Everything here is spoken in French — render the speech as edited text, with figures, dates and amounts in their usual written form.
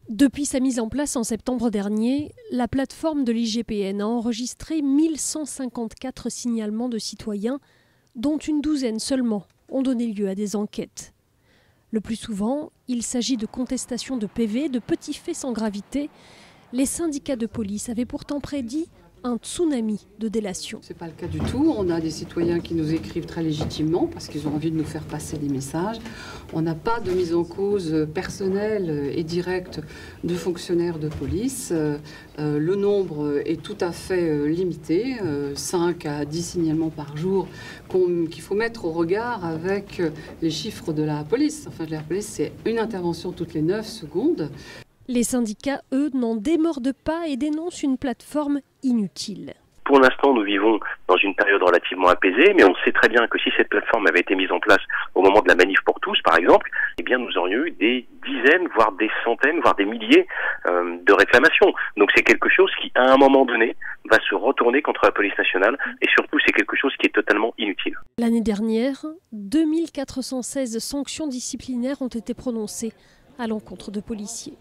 Depuis sa mise en place en septembre dernier, la plateforme de l'IGPN a enregistré 1154 signalements de citoyens, dont une douzaine seulement ont donné lieu à des enquêtes. Le plus souvent, il s'agit de contestations de PV, de petits faits sans gravité. Les syndicats de police avaient pourtant prédit un tsunami de délation. Ce n'est pas le cas du tout. On a des citoyens qui nous écrivent très légitimement parce qu'ils ont envie de nous faire passer des messages. On n'a pas de mise en cause personnelle et directe de fonctionnaires de police. Le nombre est tout à fait limité, 5 à 10 signalements par jour qu'il faut mettre au regard avec les chiffres de la police. Enfin, la police, c'est une intervention toutes les 9 secondes. Les syndicats, eux, n'en démordent pas et dénoncent une plateforme inutile. Pour l'instant, nous vivons dans une période relativement apaisée, mais on sait très bien que si cette plateforme avait été mise en place au moment de la manif pour tous, par exemple, eh bien, nous aurions eu des dizaines, voire des centaines, voire des milliers de réclamations. Donc c'est quelque chose qui, à un moment donné, va se retourner contre la police nationale et surtout, c'est quelque chose qui est totalement inutile. L'année dernière, 2416 sanctions disciplinaires ont été prononcées à l'encontre de policiers.